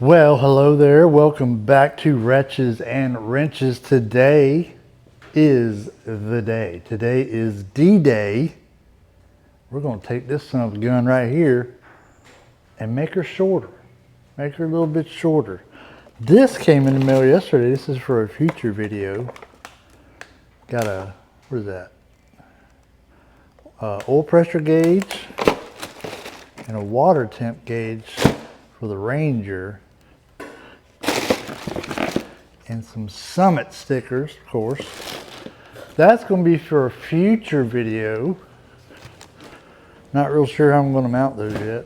Well, hello there. Welcome back to Wretches and Wrenches. Today is the day. Today is D-Day. We're going to take this son of a gun right here and make her shorter. Make her a little bit shorter. This came in the mail yesterday. This is for a future video. Got a, what is that? Oil pressure gauge and a water temp gauge for the Ranger. And some Summit stickers, of course. That's going to be for a future video. Not real sure how I'm going to mount those yet.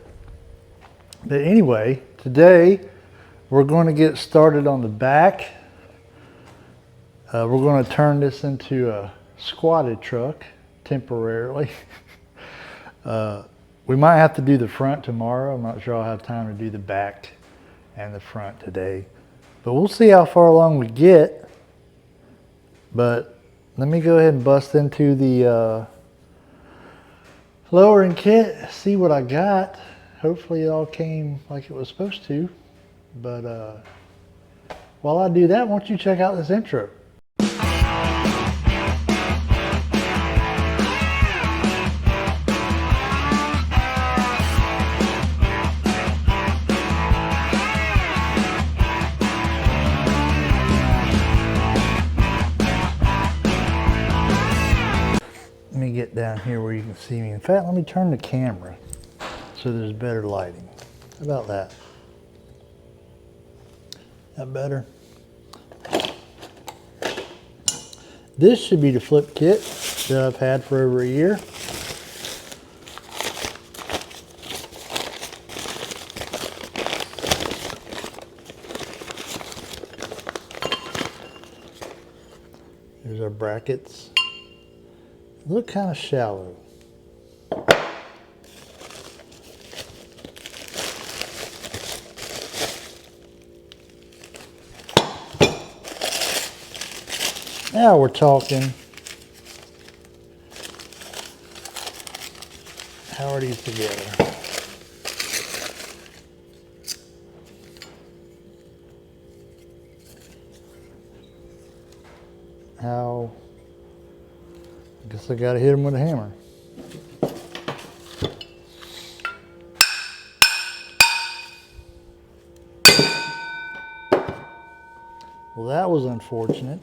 But anyway, today we're going to get started on the back. We're going to turn this into a squatted truck temporarily. We might have to do the front tomorrow. I'm not sure I'll have time to do the back and the front today. But we'll see how far along we get. But let me go ahead and bust into the lowering kit, see what I got. Hopefully it all came like it was supposed to. But while I do that, why don't you check out this intro? Let me get down here where you can see me. In fact, let me turn the camera so there's better lighting. How about that? That better? This should be the flip kit that I've had for over a year. There's our brackets. Look kind of shallow. Now we're talking. How are these together? How? I guess I gotta hit him with a hammer. Well, that was unfortunate.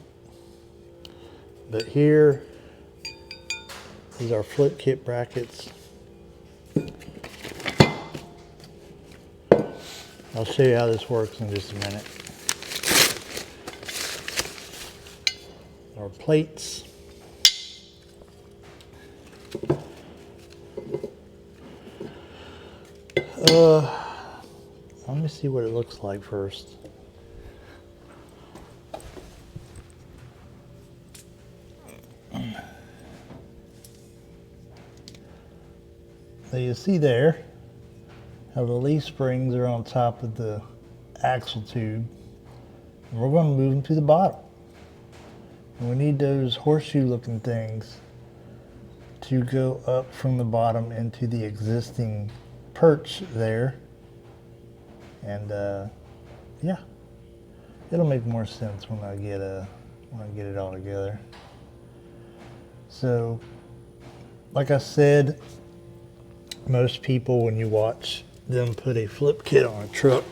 But here is our flip kit brackets. I'll show you how this works in just a minute. Our plates. Let me see what it looks like first. So you see there how the leaf springs are on top of the axle tube. And we're going to move them to the bottom. And we need those horseshoe looking things to go up from the bottom into the existing perch there. And yeah, it'll make more sense when I get it all together. So, like I said, most people, when you watch them put a flip kit on a truck,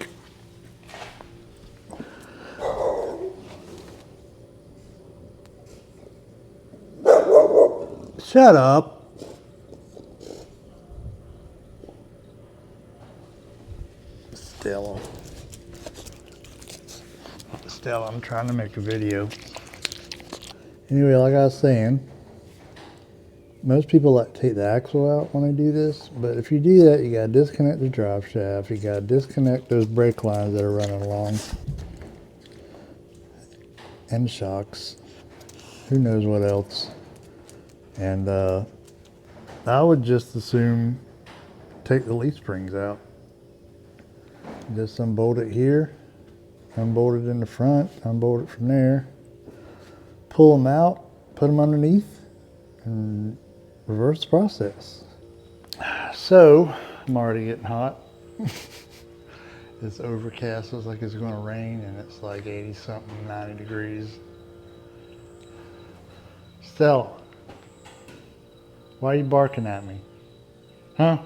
shut up. Stella, I'm trying to make a video. Anyway, like I was saying, most people like to take the axle out when they do this, but if you do that, you gotta disconnect the drive shaft, you gotta disconnect those brake lines that are running along, and shocks, who knows what else. And I would just assume take the leaf springs out. Just unbolt it here, unbolt it in the front, unbolt it from there, pull them out, put them underneath, and reverse the process. So, I'm already getting hot. It's overcast, looks like it's gonna rain, and it's like 80 something, 90 degrees. Stella, why are you barking at me? Huh?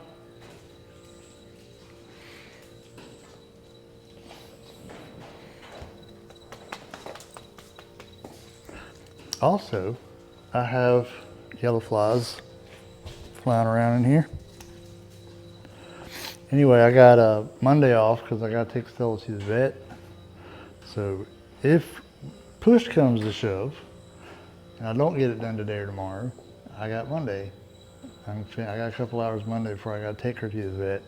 Also, I have yellow flies flying around in here. Anyway, I got a Monday off because I got to take Stella to the vet. So if push comes to shove, and I don't get it done today or tomorrow, I got Monday. I got a couple hours Monday before I got to take her to the vet,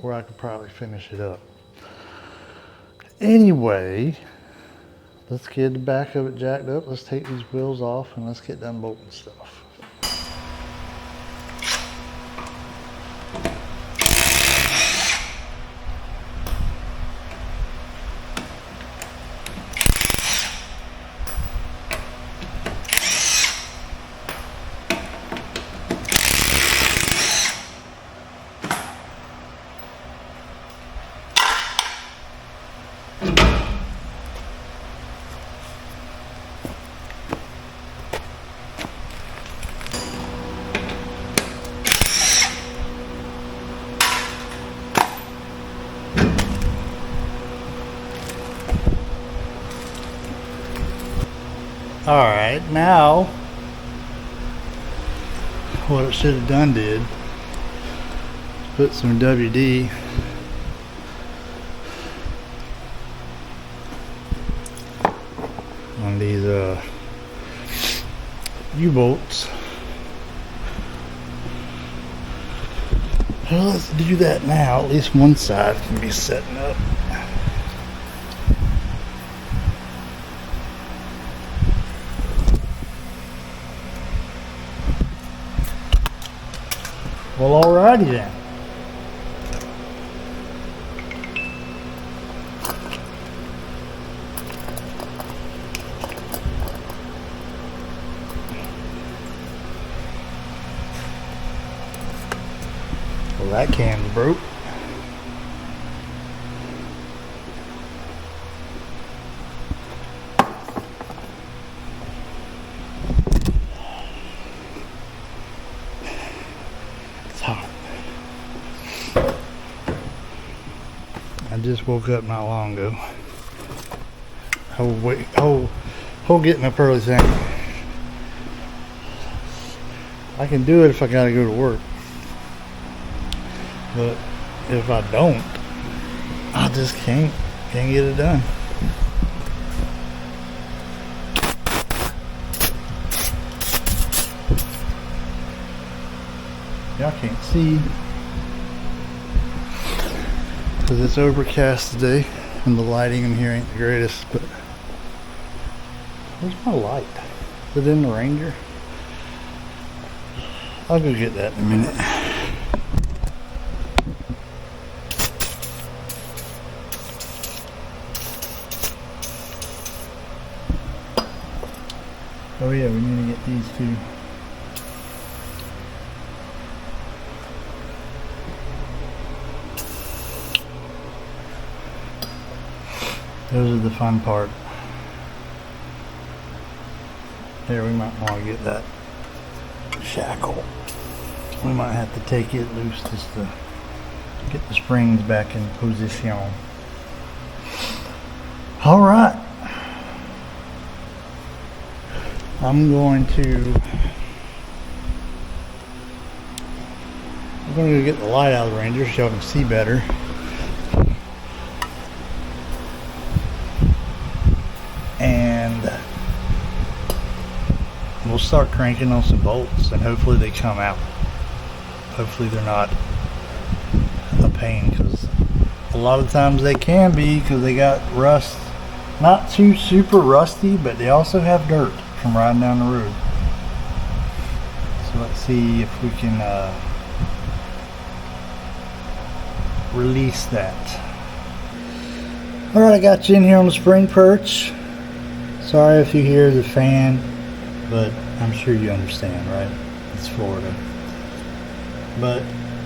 where I could probably finish it up. Anyway, let's get the back of it jacked up. Let's take these wheels off and let's get done bolting stuff. All right, now what it should have done did put some WD on these U-bolts. Well, let's do that now. At least one side can be setting up. Well, alrighty then. Well, that can's broke. I just woke up not long ago. Whole getting up early thing. I can do it if I gotta go to work. But if I don't, I just can't get it done. Y'all can't see because it's overcast today and the lighting in here ain't the greatest, but where's my light? Is it in the Ranger? I'll go get that in a minute. Oh yeah, we need to get these two. Those are the fun part. There, we might want to get that shackle. We might have to take it loose just to get the springs back in position. All right. I'm going to go get the light out of the Ranger so y'all can see better. And we'll start cranking on some bolts and hopefully they come out. Hopefully they're not a pain, because a lot of times they can be, because they got rust. Not too super rusty, but they also have dirt from riding down the road. So let's see if we can release that. Alright, I got you in here on the spring perch. Sorry if you hear the fan, but I'm sure you understand, right? It's Florida. But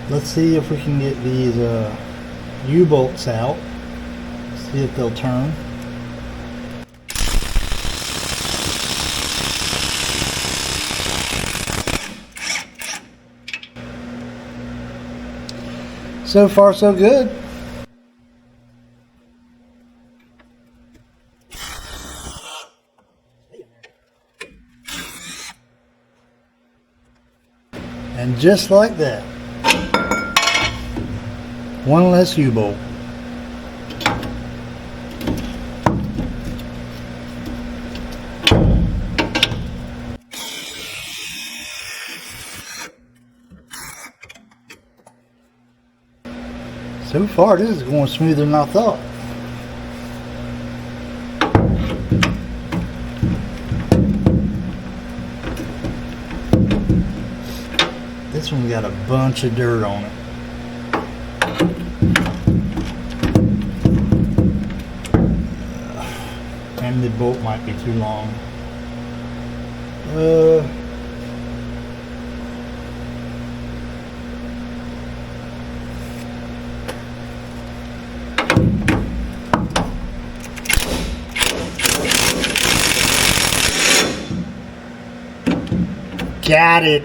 let's see if we can get these U-bolts out. See if they'll turn. So far, so good. And just like that, one less U-bolt. So far, this is going smoother than I thought. This one's got a bunch of dirt on it. And the bolt might be too long. Got it.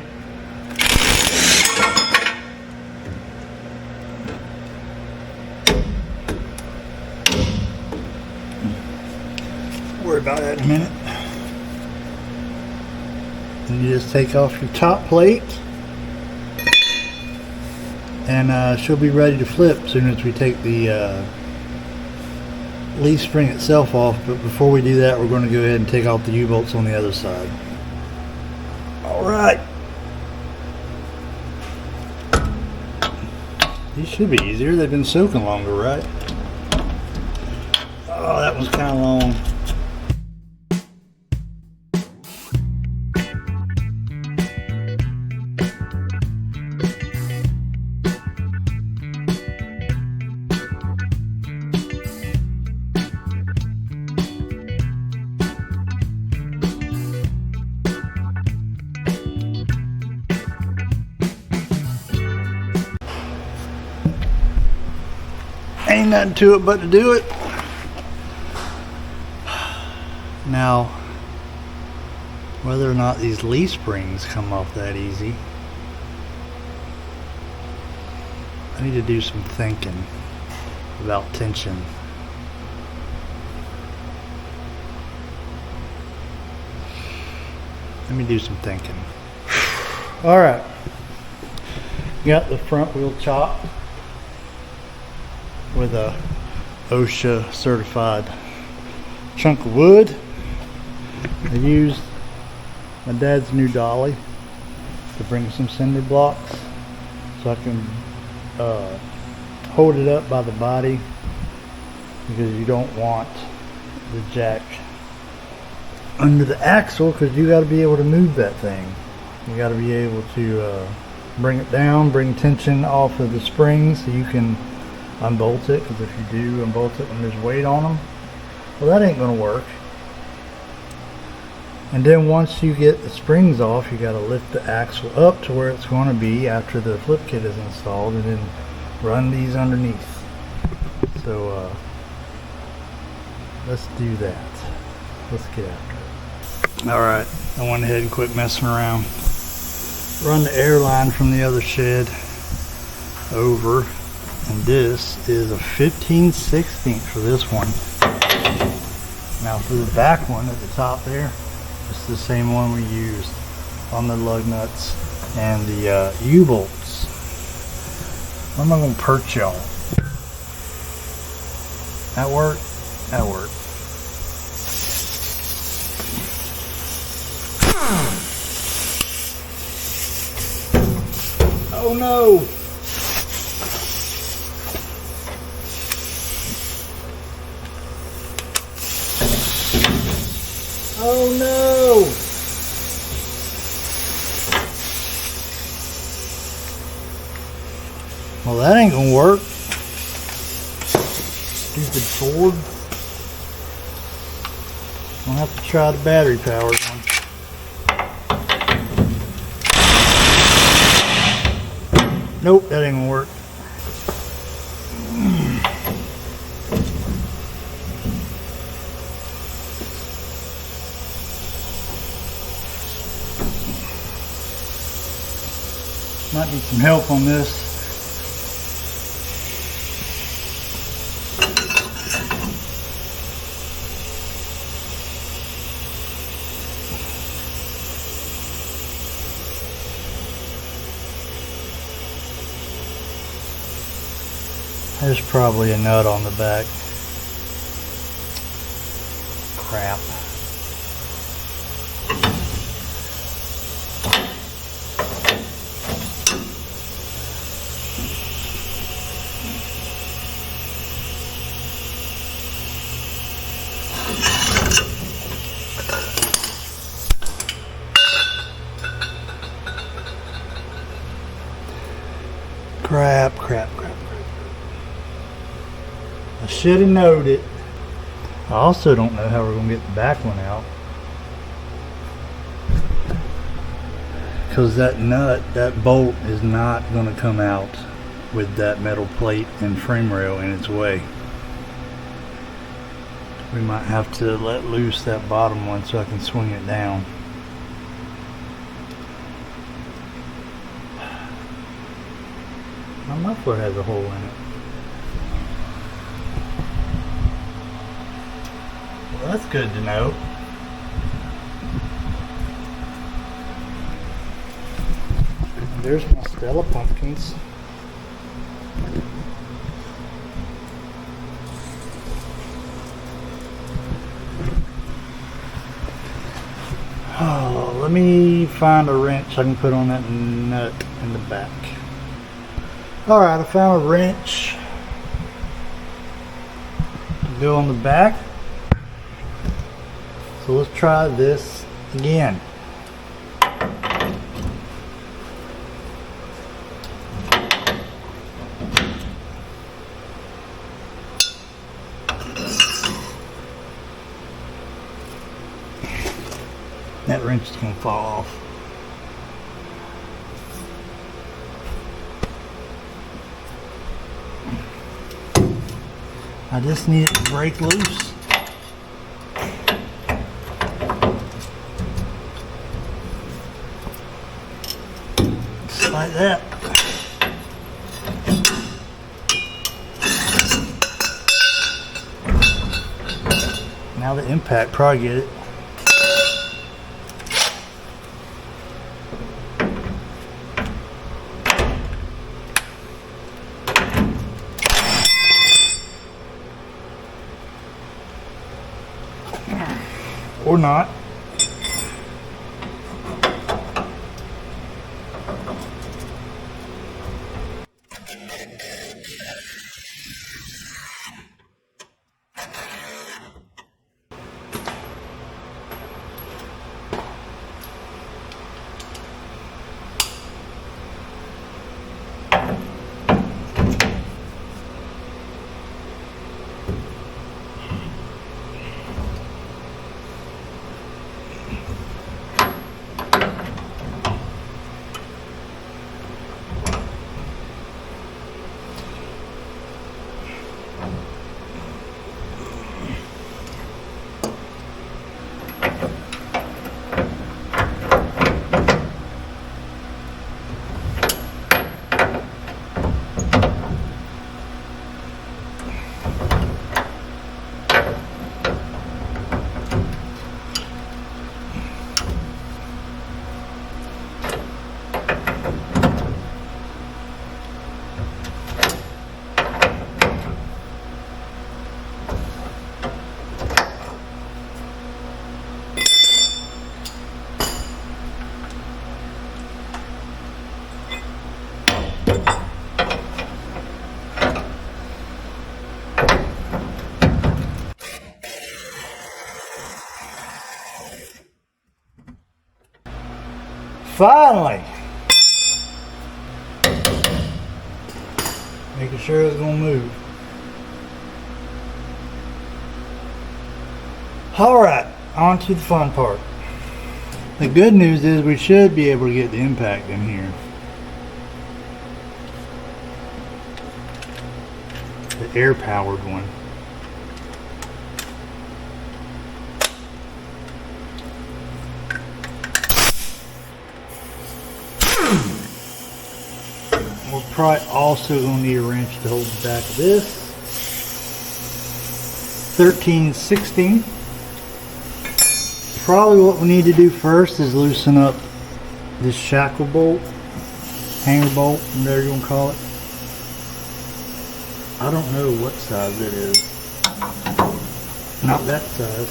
Worry about that in a minute. And you just take off your top plate, and she'll be ready to flip as soon as we take the leaf spring itself off. But before we do that, we're going to go ahead and take off the U-bolts on the other side. Alright. These should be easier. They've been soaking longer, right? Oh, that one's kind of long. Ain't nothing to it but to do it. Now, whether or not these leaf springs come off that easy, I need to do some thinking about tension. Let me do some thinking. Alright. Got the front wheel chopped with a OSHA certified chunk of wood. I used my dad's new dolly to bring some cinder blocks so I can hold it up by the body, because you don't want the jack under the axle, because you got to be able to move that thing. You got to be able to bring it down, bring tension off of the springs so you can unbolt it, because if you do unbolt it when there's weight on them, well, that ain't gonna work. And then once you get the springs off, you got to lift the axle up to where it's going to be after the flip kit is installed, and then run these underneath. So let's do that. Let's get after it. Alright, I went ahead and quit messing around. Run the air line from the other shed over. And this is a 15/16 for this one. Now for the back one at the top there, it's the same one we used on the lug nuts and the U-bolts. What am I going to perch y'all? That work? That worked. Oh no! Oh no! Well, that ain't gonna work. Stupid Ford. I'll have to try the battery powered one. Nope, that ain't gonna work. some help on this. There's probably a nut on the back. Crap. Crap. I should have known it. I also don't know how we're going to get the back one out. Because that nut, that bolt is not going to come out with that metal plate and frame rail in its way. We might have to let loose that bottom one so I can swing it down. My muffler has a hole in it. Well, that's good to know. There's my Stella pumpkins. Oh, let me find a wrench I can put on that nut in the back. Alright, I found a wrench to go on the back. So let's try this again. That wrench is going to fall off. I just need it to break loose. Just like that. Now the impact probably get it. Or not. Finally! Making sure it's going to move. Alright, on to the fun part. The good news is we should be able to get the impact in here. The air-powered one. probably also gonna need a wrench to hold the back of this. 13/16. Probably what we need to do first is loosen up this shackle bolt, hanger bolt, whatever you want to call it. I don't know what size it is. Not that size.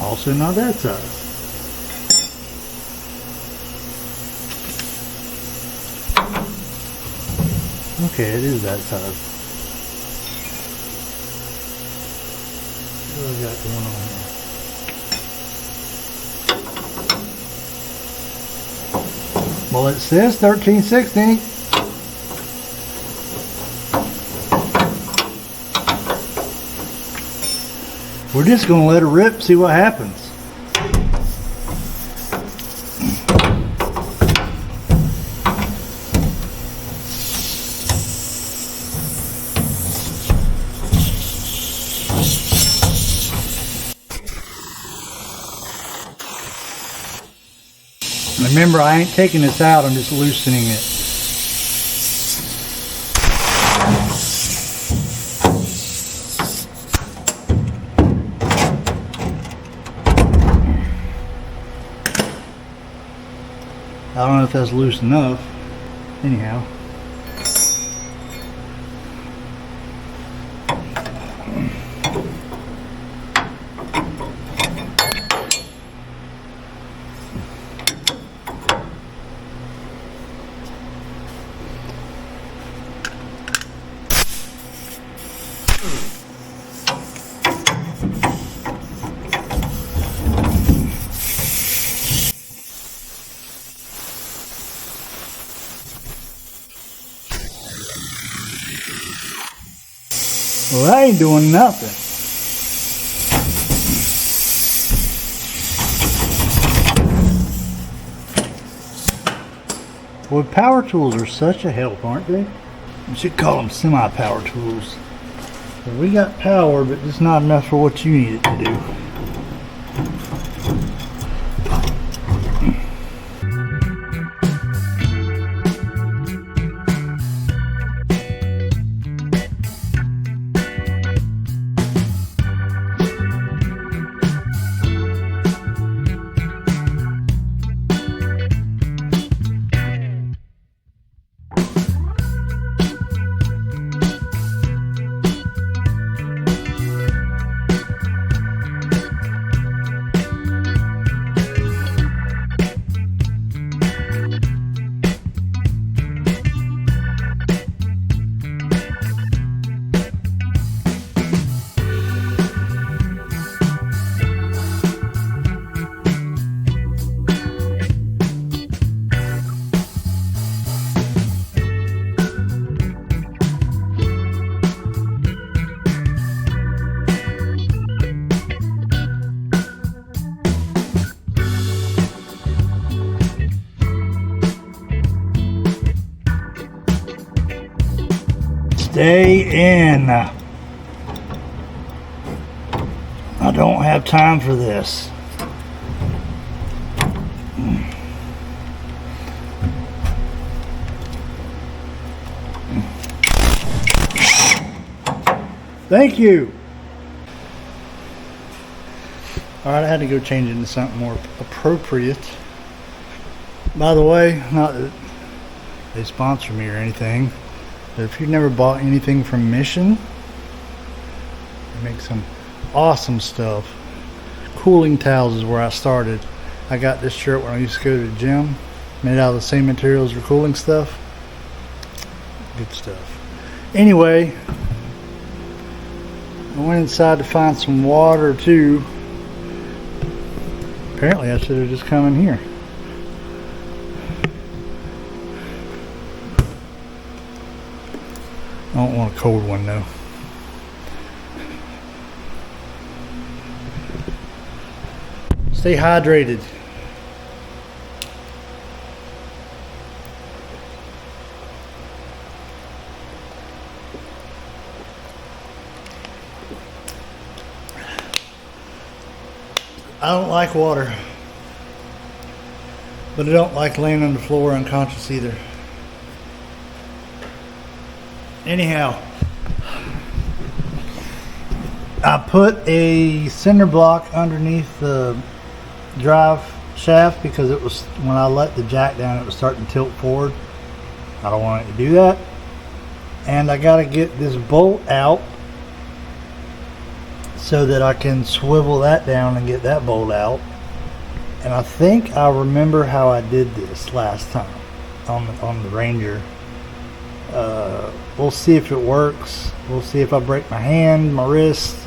Also not that size. Okay, it is that size. What do I got going on here? Well, it says 13/16. We're just going to let it rip, see what happens. Remember, I ain't taking this out, I'm just loosening it. I don't know if that's loose enough. Anyhow. Well, that ain't doing nothing. Well, power tools are such a help, aren't they? We should call them semi-power tools. Well, we got power, but it's not enough for what you need it to do. Stay in. I don't have time for this. Thank you. All right, I had to go change it into something more appropriate. By the way, not that they sponsor me or anything, but if you've never bought anything from Mission, they make some awesome stuff. Cooling towels is where I started. I got this shirt when I used to go to the gym, made out of the same materials for cooling stuff. Good stuff. Anyway, I went inside to find some water too. Apparently I should have just come in here. I don't want a cold one though. Stay hydrated. I don't like water, but I don't like laying on the floor unconscious either. Anyhow, I put a cinder block underneath the drive shaft because it was, when I let the jack down, it was starting to tilt forward. I don't want it to do that. And I got to get this bolt out so that I can swivel that down and get that bolt out. And I think I remember how I did this last time on the Ranger. We'll see if it works. We'll see if I break my hand, my wrist.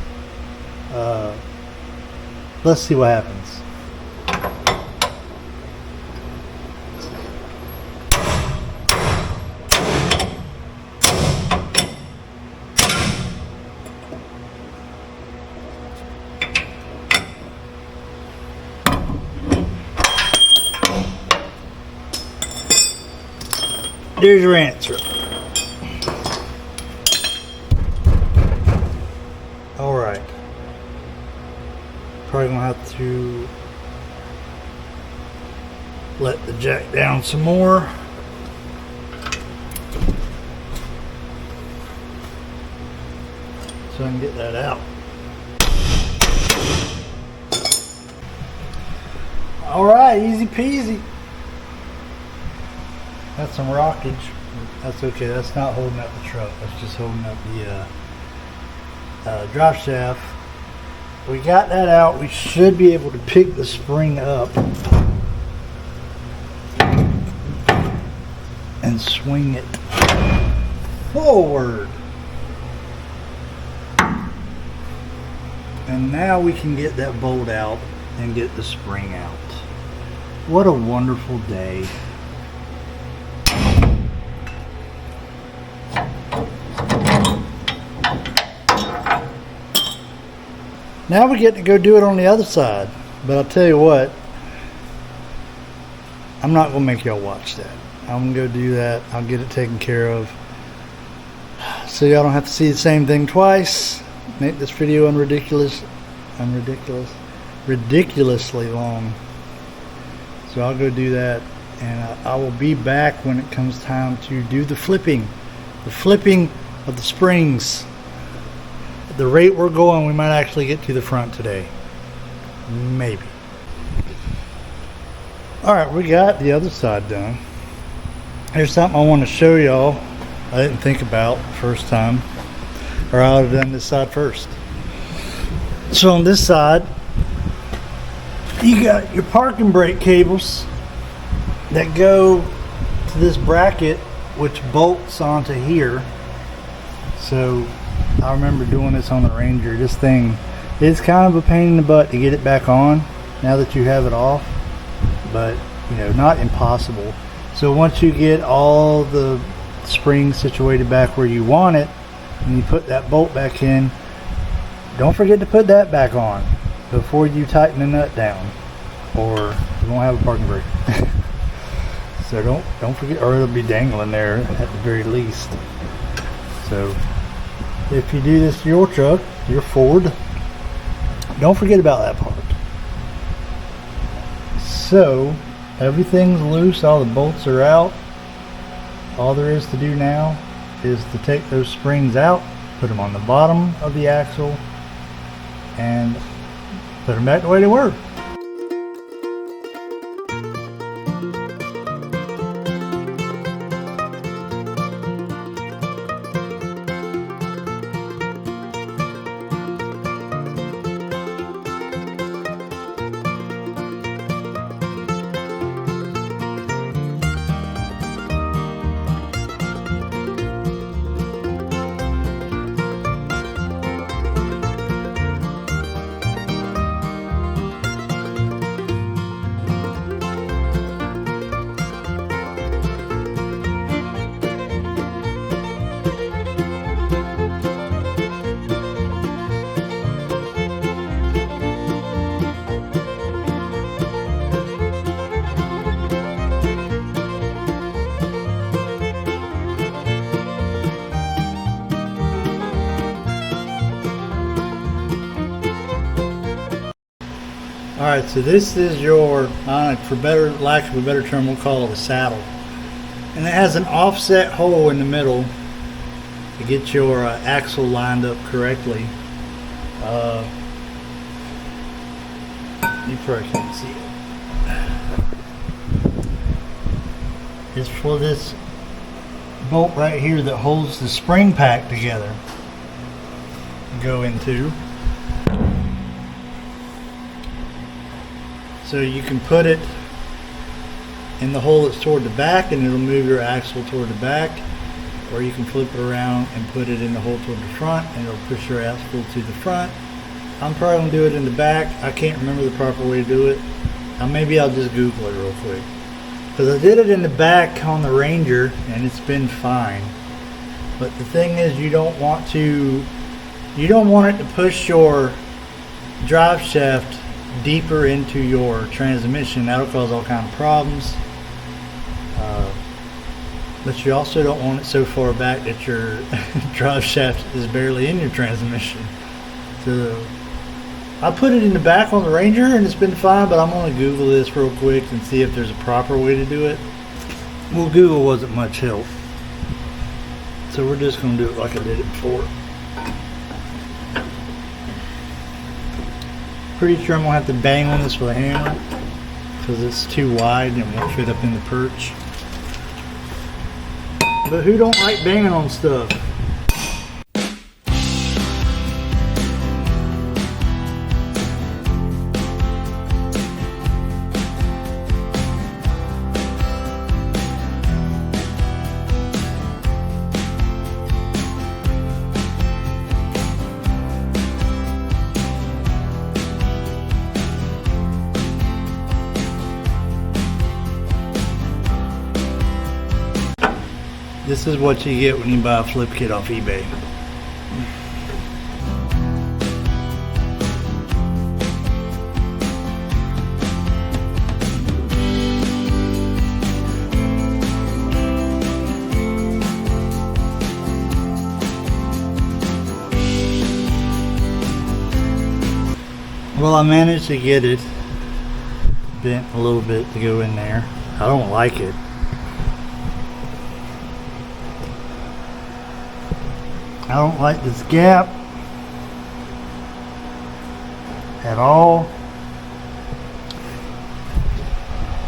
Let's see what happens. There's your answer. All right. Probably gonna have to let the jack down some more. So I can get that out. All right, easy peasy. That's some rockage. That's okay. That's not holding up the truck. That's just holding up the drive shaft. We got that out. We should be able to pick the spring up and swing it forward. And now we can get that bolt out and get the spring out. What a wonderful day. Now we get to go do it on the other side. But I'll tell you what, I'm not going to make y'all watch that. I'm going to go do that. I'll get it taken care of, so y'all don't have to see the same thing twice. Make this video ridiculously long. So I'll go do that, and I will be back when it comes time to do the flipping of the springs. At the rate we're going, we might actually get to the front today. Maybe. Alright, we got the other side done. Here's something I want to show y'all I didn't think about the first time, or I would have done this side first. So on this side, you got your parking brake cables that go to this bracket, which bolts onto here. So I remember doing this on the Ranger. This thing is kind of a pain in the butt to get it back on now that you have it off, but you know, not impossible. So once you get all the springs situated back where you want it, and you put that bolt back in, don't forget to put that back on before you tighten the nut down, or you won't have a parking brake. So don't forget, or it'll be dangling there at the very least. So if you do this to your truck, your Ford, don't forget about that part. So everything's loose, all the bolts are out. All there is to do now is to take those springs out, put them on the bottom of the axle, and put them back the way they were. Alright, so this is your, for lack of a better term, we'll call it a saddle. And it has an offset hole in the middle to get your axle lined up correctly. You probably can't see it. It's for this bolt right here that holds the spring pack together. Go into. So you can put it in the hole that's toward the back and it'll move your axle toward the back, or you can flip it around and put it in the hole toward the front and it'll push your axle to the front. I'm probably going to do it in the back. I can't remember the proper way to do it. Maybe I'll just Google it real quick. Because I did it in the back on the Ranger and it's been fine. But the thing is, you don't want it to push your drive shaft deeper into your transmission. That'll cause all kinds of problems. But you also don't want it so far back that your drive shaft is barely in your transmission. So I put it in the back on the Ranger and it's been fine, but I'm going to Google this real quick and see if there's a proper way to do it. Well, Google wasn't much help. So we're just going to do it like I did it before. Pretty sure I'm going to have to bang on this with a hammer because it's too wide and it won't fit up in the perch. But who don't like banging on stuff? This is what you get when you buy a flip kit off eBay. Well, I managed to get it bent a little bit to go in there. I don't like it. I don't like this gap at all,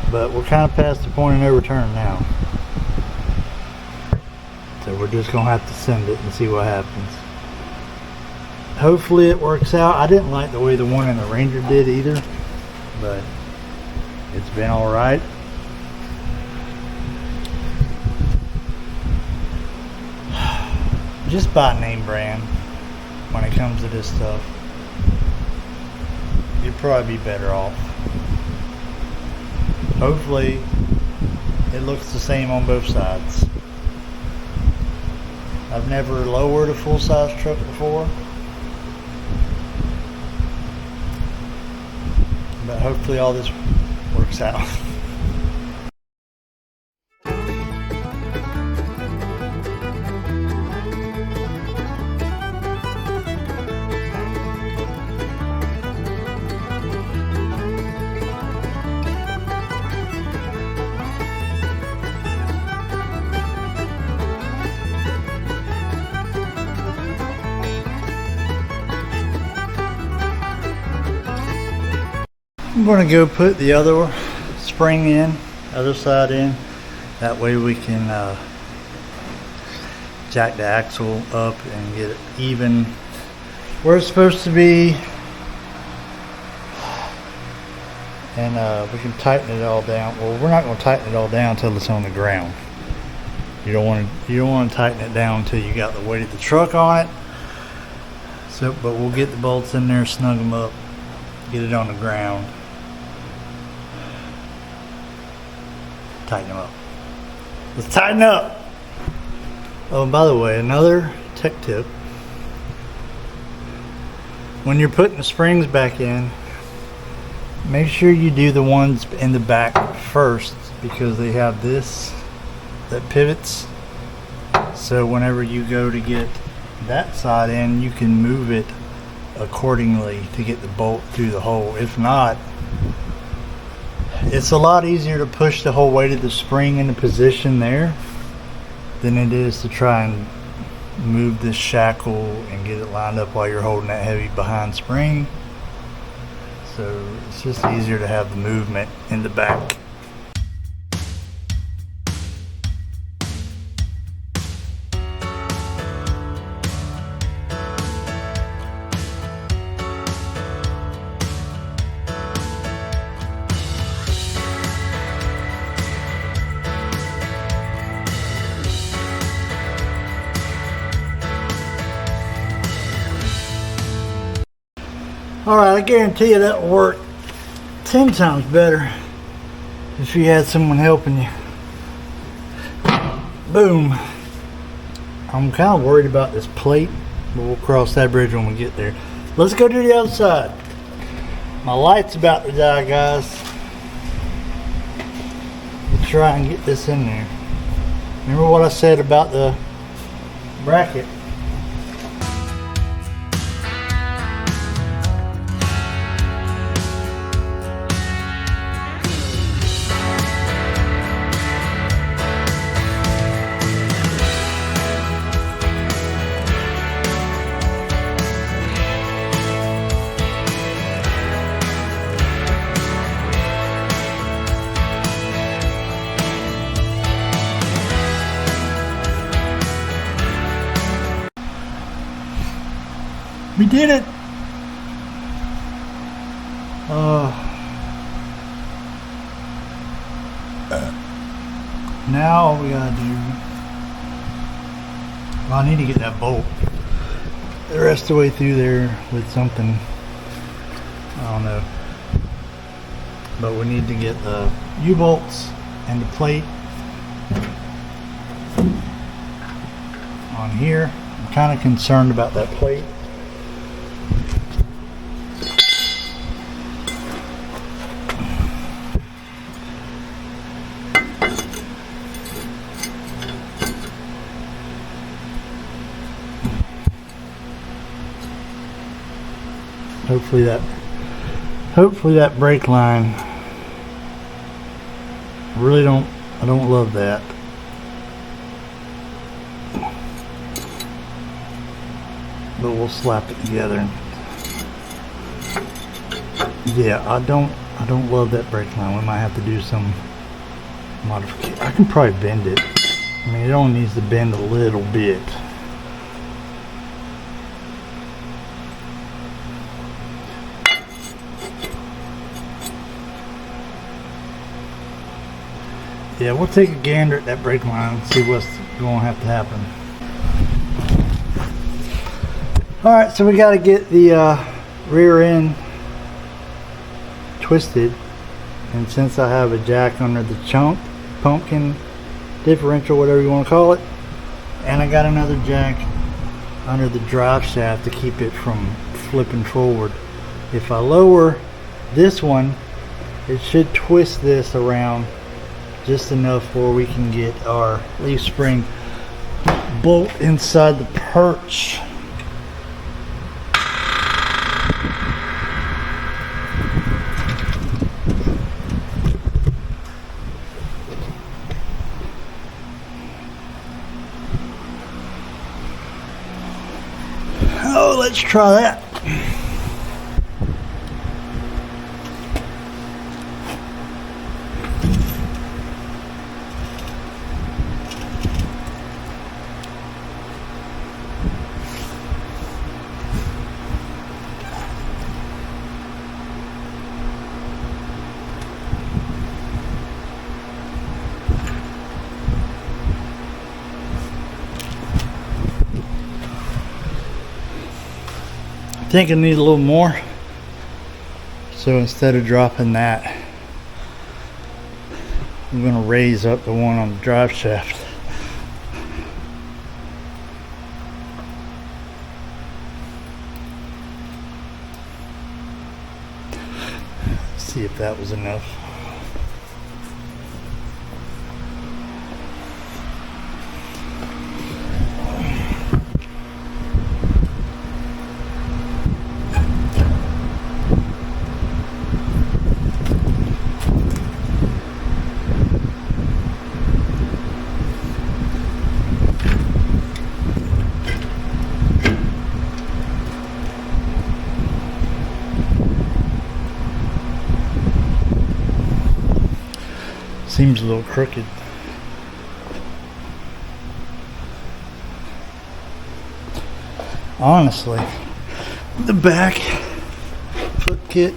but we're kind of past the point of no return now, so we're just gonna have to send it and see what happens. Hopefully it works out. I didn't like the way the one in the Ranger did either, but it's been all right. Just buy name brand when it comes to this stuff. You'd probably be better off. Hopefully it looks the same on both sides. I've never lowered a full-size truck before, but hopefully all this works out. I'm going to go put the other spring in, other side in. That way we can jack the axle up and get it even where it's supposed to be. And we can tighten it all down. Well, we're not going to tighten it all down until it's on the ground. You don't want to tighten it down until you got the weight of the truck on it. So, but we'll get the bolts in there, snug them up, get it on the ground. Tighten them up. Let's tighten up. Oh, and by the way, another tech tip. When you're putting the springs back in, make sure you do the ones in the back first, because they have this that pivots. So whenever you go to get that side in, you can move it accordingly to get the bolt through the hole. If not, It's a lot easier to push the whole weight of the spring into position there than it is to try and move this shackle and get it lined up while you're holding that heavy behind spring. So it's just easier to have the movement in the back. Alright, I guarantee you that will work 10 times better if you had someone helping you. Boom. I'm kind of worried about this plate, but we'll cross that bridge when we get there. Let's go to the other side. My light's about to die, guys. Let's try and get this in there. Remember what I said about the bracket? We did it! Now all we gotta do, well, I need to get that bolt the rest of the way through there with something, I don't know, but we need to get the U-bolts and the plate on here. I'm kind of concerned about that plate. Hopefully that brake line, I don't love that. But we'll slap it together. Yeah, I don't love that brake line. We might have to do some modification. I can probably bend it. I mean, it only needs to bend a little bit. Yeah, we'll take a gander at that brake line and see what's going to have to happen. Alright, so we got to get the rear end twisted. And since I have a jack under the pumpkin differential, whatever you want to call it, and I got another jack under the drive shaft to keep it from flipping forward. If I lower this one, it should twist this around just enough where we can get our leaf spring bolt inside the perch. Oh, let's try that. I think I need a little more, so instead of dropping that, I'm going to raise up the one on the drive shaft. See if that was enough. Seems a little crooked. Honestly, the back foot kit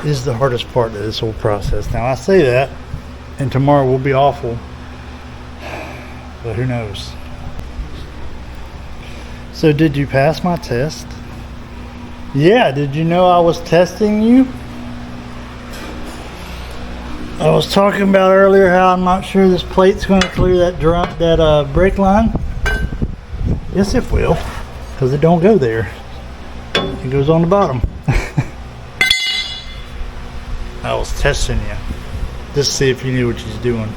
is the hardest part of this whole process. Now I say that, and tomorrow will be awful, but who knows. So did you pass my test? Yeah, did you know I was testing you? I was talking about earlier how I'm not sure this plate's going to clear that brake line. Yes, it will, because it don't go there. It goes on the bottom. I was testing you, just to see if you knew what you was doing.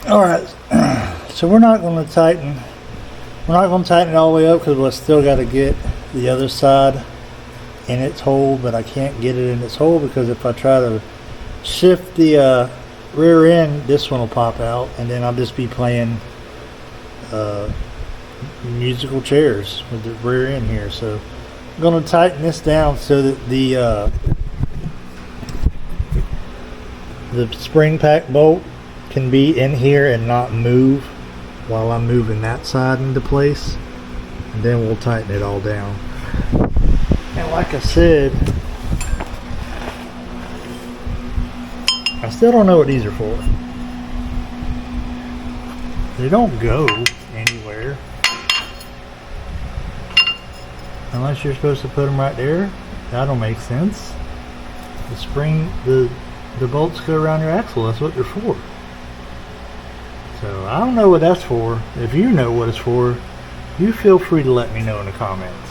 Alright, so we're not going to tighten it all the way up because we've still got to get the other side in its hole, but I can't get it in its hole because if I try to shift the rear end, this one will pop out and then I'll just be playing musical chairs with the rear end here. So I'm going to tighten this down so that the spring pack bolt can be in here and not move while I'm moving that side into place, and then we'll tighten it all down. And like I said, I still don't know what these are for. They don't go anywhere unless you're supposed to put them right there. That don't make sense. The spring, the bolts go around your axle. That's what they're for. So I don't know what that's for. If you know what it's for, you feel free to let me know in the comments.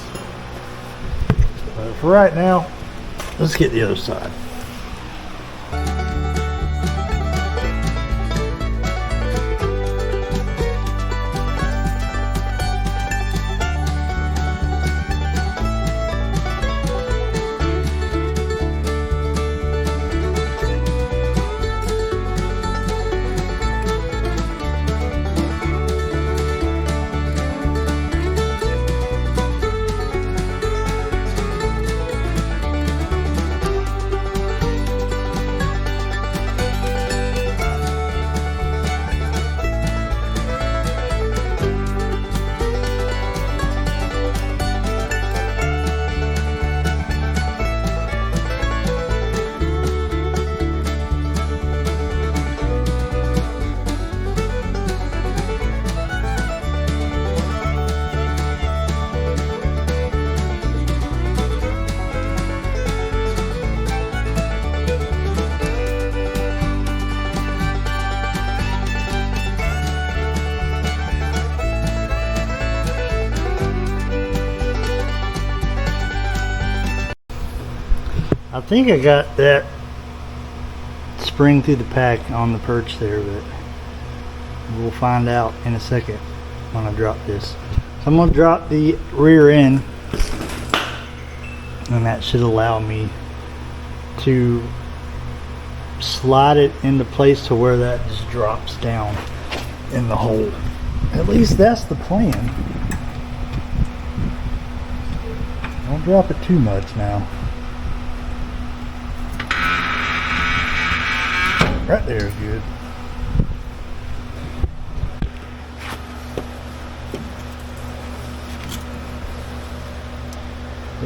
But for right now, let's get the other side. I think I got that spring through the pack on the perch there, but we'll find out in a second when I drop this. So I'm going to drop the rear end, and that should allow me to slide it into place to where that just drops down in the hole. At least that's the plan. Don't drop it too much now. Right there is good.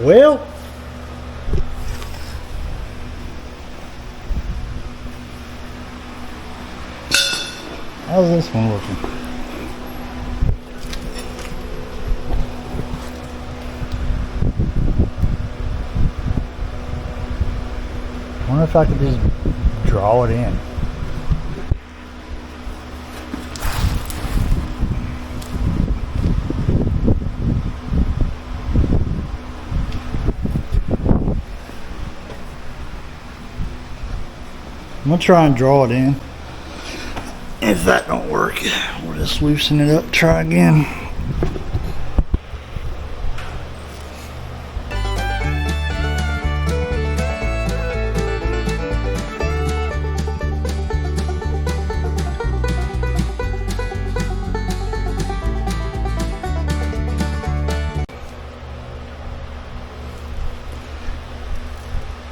Well, how's this one looking? if I could just draw it in. I'm gonna try and draw it in. If that don't work, we'll just loosen it up, try again.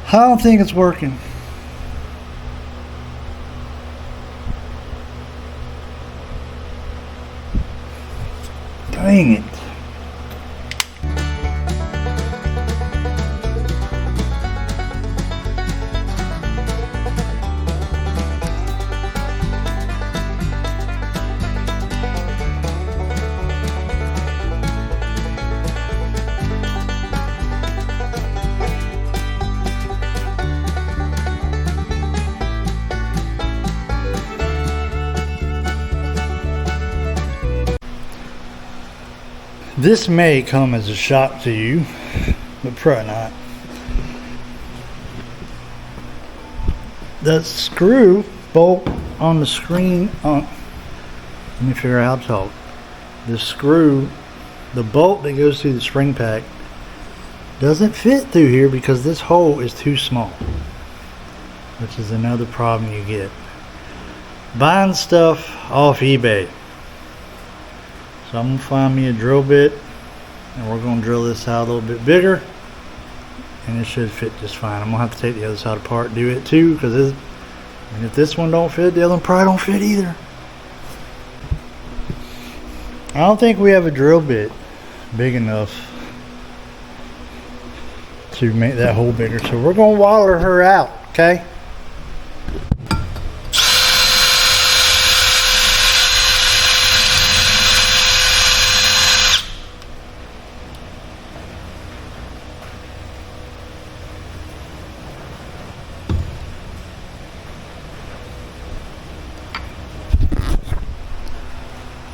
I don't think it's working. Dang it. This may come as a shock to you, but probably not. The screw bolt on the screen let me figure out how to talk. The screw, the bolt that goes through the spring pack doesn't fit through here because this hole is too small, which is another problem you get buying stuff off eBay. So I'm gonna find me a drill bit and we're gonna drill this out a little bit bigger and it should fit just fine. I'm gonna have to take the other side apart and do it too, because if this one don't fit, the other one probably don't fit either. I don't think we have a drill bit big enough to make that hole bigger, so we're gonna waller her out, okay?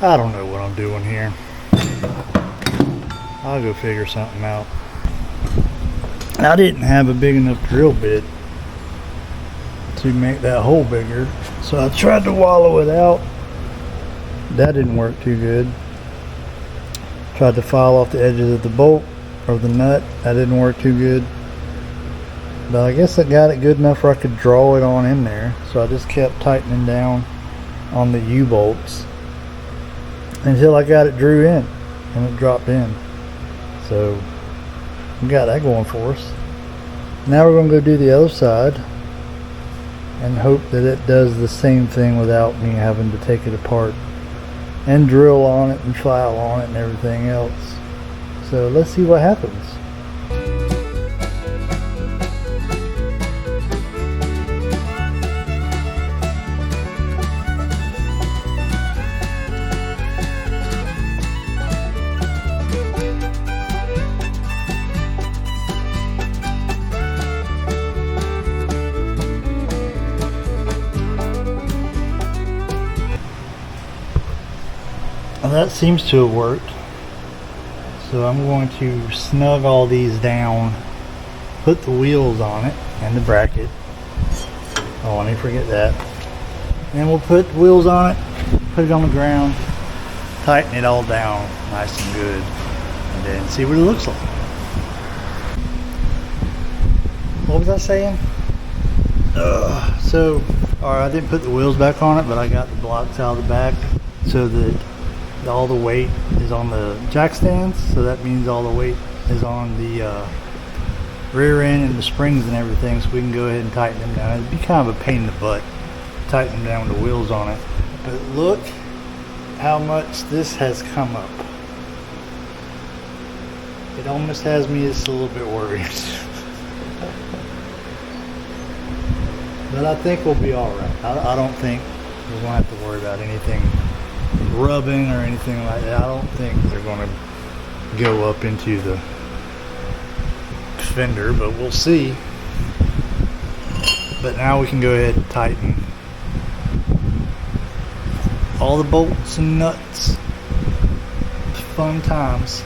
I don't know what I'm doing here. I'll go figure something out. I didn't have a big enough drill bit to make that hole bigger, so I tried to wallow it out. That didn't work too good. Tried to file off the edges of the bolt or the nut. That didn't work too good. But I guess I got it good enough where I could draw it on in there. So I just kept tightening down on the U-bolts until I got it drew in and it dropped in. So we got that going for us. Now we're going to go do the other side and hope that it does the same thing without me having to take it apart and drill on it and file on it and everything else. So let's see what happens. Well, that seems to have worked. So I'm going to snug all these down, put the wheels on it and the bracket. Oh, let me forget that. And we'll put the wheels on it, put it on the ground, tighten it all down nice and good, and then see what it looks like. What was I saying? Alright, I didn't put the wheels back on it, but I got the blocks out of the back so that all the weight is on the jack stands, so that means all the weight is on the rear end and the springs and everything, so we can go ahead and tighten them down. It'd be kind of a pain in the butt tightening down the wheels on it, but look how much this has come up. It almost has me just a little bit worried. But I think we'll be alright. I don't think we're going to have to worry about anything rubbing or anything like that. I don't think they're going to go up into the fender, but we'll see. But now we can go ahead and tighten all the bolts and nuts. Fun times.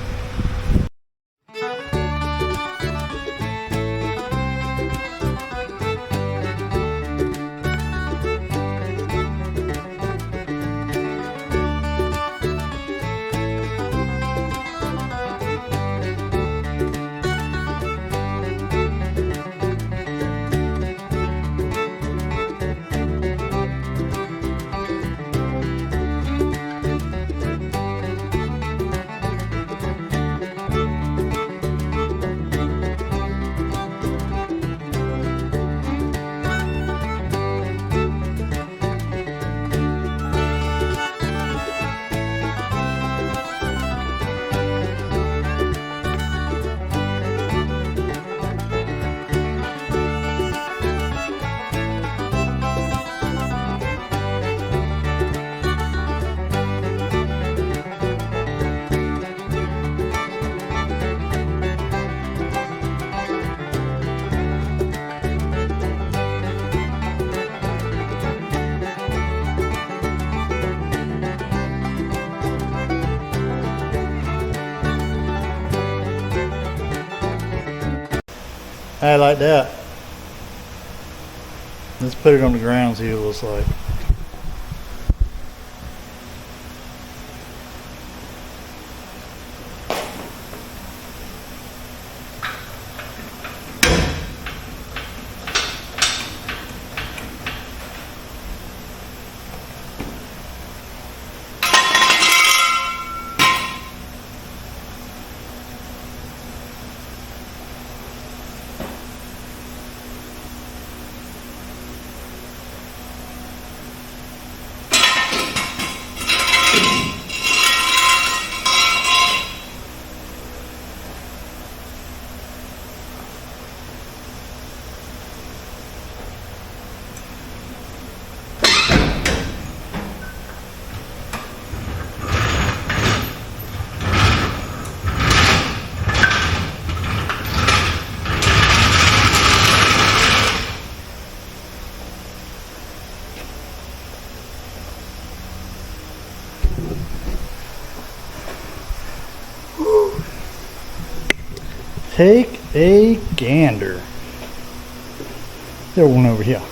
I like that. Let's put it on the ground, see what it looks like. Take a gander. There's one over here.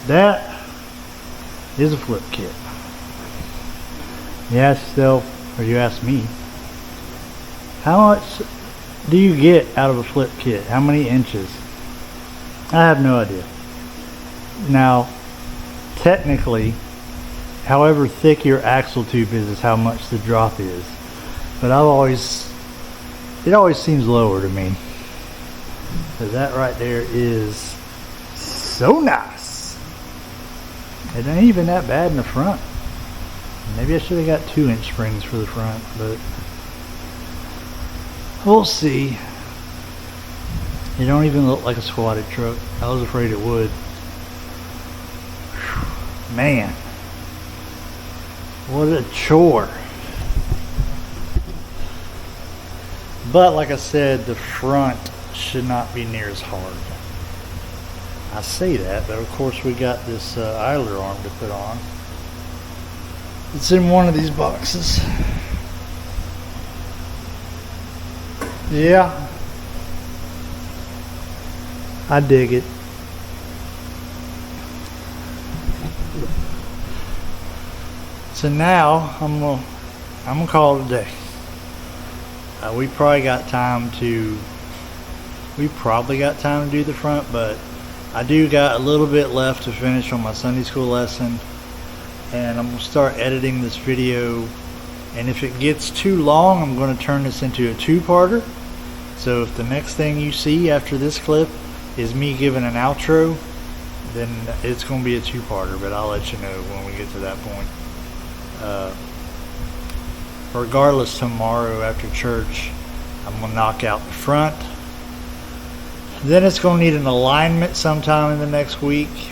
That is a flip kit. You ask yourself, or you ask me, how much do you get out of a flip kit? How many inches? I have no idea. Now, technically, however thick your axle tube is how much the drop is. But it always seems lower to me. Because that right there is so nice. It ain't even that bad in the front. Maybe I should have got 2-inch springs for the front, but we'll see. It don't even look like a squatted truck. I was afraid it would. Whew, man. What a chore. But like I said, the front should not be near as hard. I say that, but of course we got this idler arm to put on. It's in one of these boxes. Yeah. I dig it. So now I'm gonna call it a day. We probably got time to do the front, but I do got a little bit left to finish on my Sunday school lesson, and I'm gonna start editing this video. And if it gets too long, I'm gonna turn this into a two-parter. So if the next thing you see after this clip is me giving an outro, then it's gonna be a two-parter, but I'll let you know when we get to that point. Regardless, tomorrow after church I'm gonna knock out the front. Then it's gonna need an alignment sometime in the next week.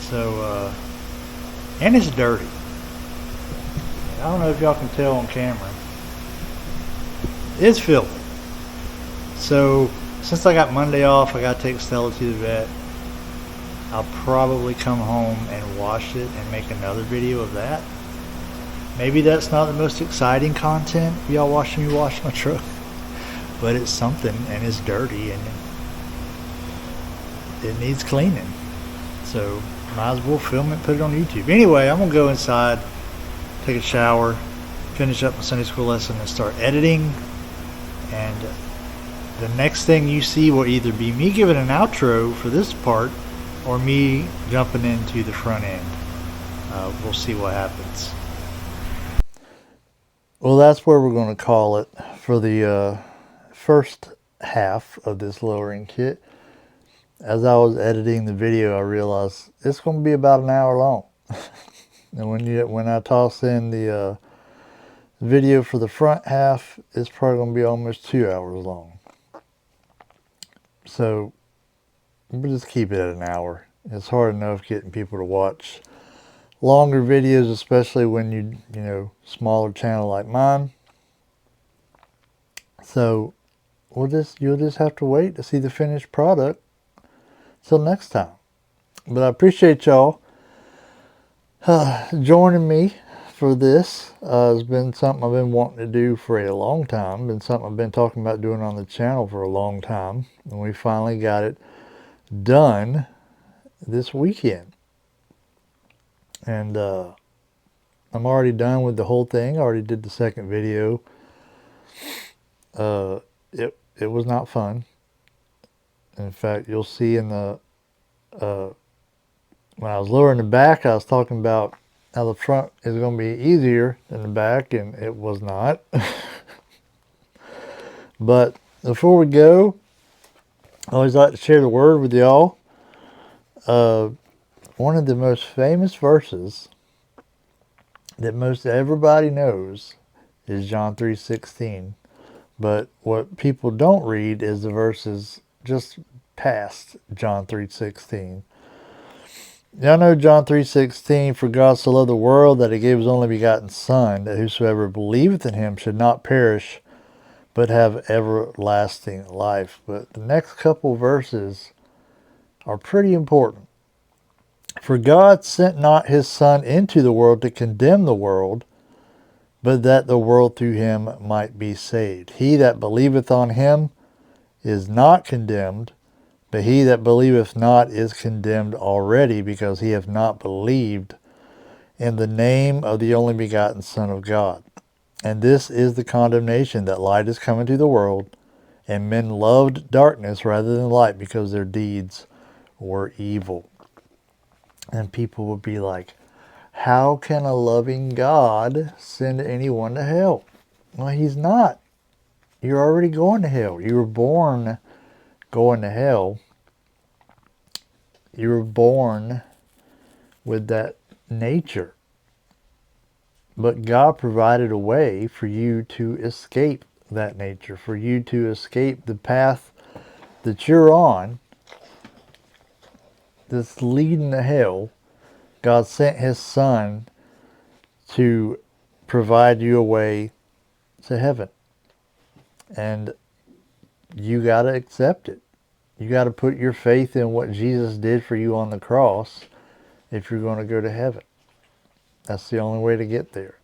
So and it's dirty. I don't know if y'all can tell on camera. It's filthy. So since I got Monday off, I got to take Stella to the vet. I'll probably come home and wash it and make another video of that. Maybe that's not the most exciting content, y'all watching me wash my truck, but it's something, and it's dirty, and it needs cleaning. So might as well film it, put it on YouTube. Anyway, I'm gonna go inside, take a shower, finish up my Sunday school lesson, and start editing. And the next thing you see will either be me giving an outro for this part or me jumping into the front end. We'll see what happens. Well, that's where we're going to call it for the first half of this lowering kit. As I was editing the video, I realized it's going to be about an hour long. And when I toss in the video for the front half, it's probably going to be almost 2 hours long. So we'll just keep it at an hour. It's hard enough getting people to watch longer videos, especially when you know, smaller channel like mine. So you'll just have to wait to see the finished product till next time. But I appreciate y'all joining me for this. It's been something I've been wanting to do for a long time. Been something I've been talking about doing on the channel for a long time, and we finally got it done this weekend. And I'm already done with the whole thing. I already did the second video. It was not fun. In fact, you'll see in the when I was lowering the back, I was talking about how the front is going to be easier than the back, and it was not. But before we go, I always like to share the word with y'all. One of the most famous verses that most everybody knows is John 3:16. But what people don't read is the verses just past John 3:16. Y'all know John 3:16, for God so loved the world that he gave his only begotten Son, that whosoever believeth in him should not perish, but have everlasting life. But the next couple verses are pretty important. For God sent not his Son into the world to condemn the world, but that the world through him might be saved. He that believeth on him is not condemned, but he that believeth not is condemned already, because he hath not believed in the name of the only begotten Son of God. And this is the condemnation, that light is come into the world, and men loved darkness rather than light, because their deeds were evil. And people would be like, how can a loving God send anyone to hell? Well, he's not. You're already going to hell. You were born going to hell. You were born with that nature. But God provided a way for you to escape that nature, for you to escape the path that you're on that's leading to hell. God sent his Son to provide you a way to heaven. And you got to accept it. You got to put your faith in what Jesus did for you on the cross if you're going to go to heaven. That's the only way to get there.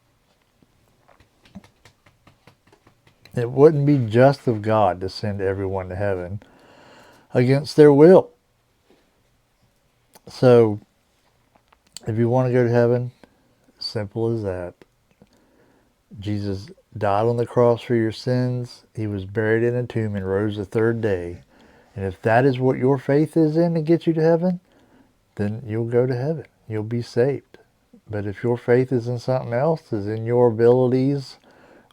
It wouldn't be just of God to send everyone to heaven against their will. So, if you want to go to heaven, simple as that. Jesus died on the cross for your sins. He was buried in a tomb and rose the third day. And if that is what your faith is in to get you to heaven, then you'll go to heaven. You'll be saved. But if your faith is in something else, is in your abilities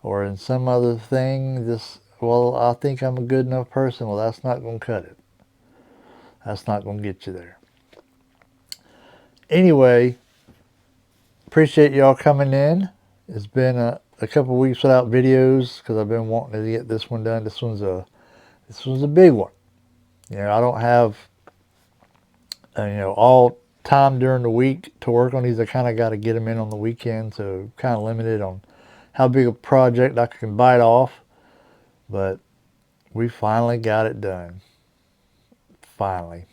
or in some other thing, well, I think I'm a good enough person. Well, that's not going to cut it. That's not going to get you there. Anyway, appreciate y'all coming in. It's been a couple weeks without videos because I've been wanting to get this one done. This one's a big one. You know, I don't have all time during the week to work on these. I kind of got to get them in on the weekend, so kind of limited on how big a project I can bite off. But we finally got it done. Finally.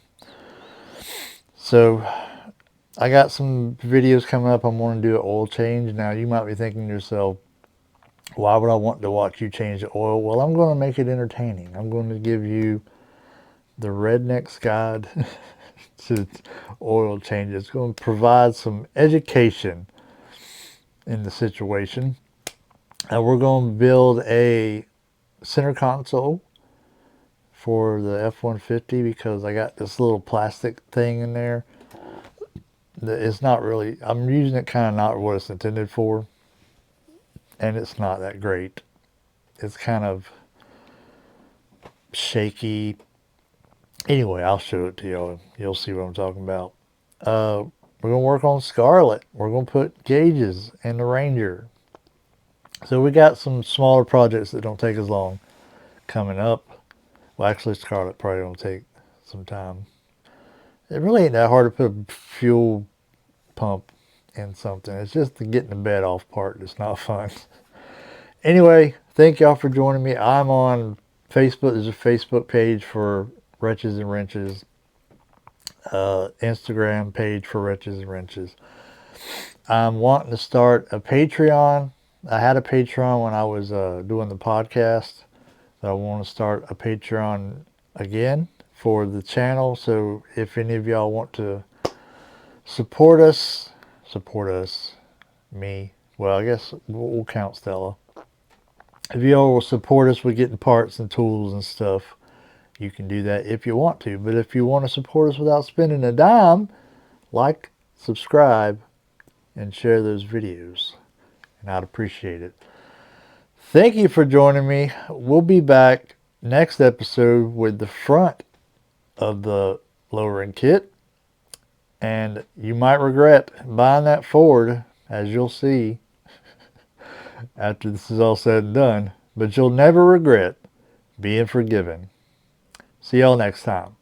So I got some videos coming up. I'm going to do an oil change. Now you might be thinking to yourself, why would I want to watch you change the oil? Well, I'm going to make it entertaining. I'm going to give you the redneck's guide to oil changes. It's going to provide some education in the situation. And we're going to build a center console for the F-150 because I got this little plastic thing in there. It's not really, I'm using it kind of not what it's intended for. And it's not that great. It's kind of shaky. Anyway, I'll show it to y'all. You'll see what I'm talking about. We're going to work on Scarlet. We're going to put gauges in the Ranger. So we got some smaller projects that don't take as long coming up. Well, actually, Scarlet probably going to take some time. It really ain't that hard to put a fuel pump in something. It's just the getting the bed off part that's not fun. Anyway, thank y'all for joining me. I'm on Facebook. There's a Facebook page for Wrenches and Wrenches. Instagram page for Wrenches and Wrenches. I'm wanting to start a Patreon. I had a Patreon when I was doing the podcast. But I want to start a Patreon again for the channel. So if any of y'all want to support us, me. Well, I guess we'll count Stella. If y'all will support us with getting parts and tools and stuff, you can do that if you want to. But if you want to support us without spending a dime, like, subscribe, and share those videos. And I'd appreciate it. Thank you for joining me. We'll be back next episode with the front of the lowering kit. And you might regret buying that Ford, as you'll see after this is all said and done. But you'll never regret being forgiven. See y'all next time.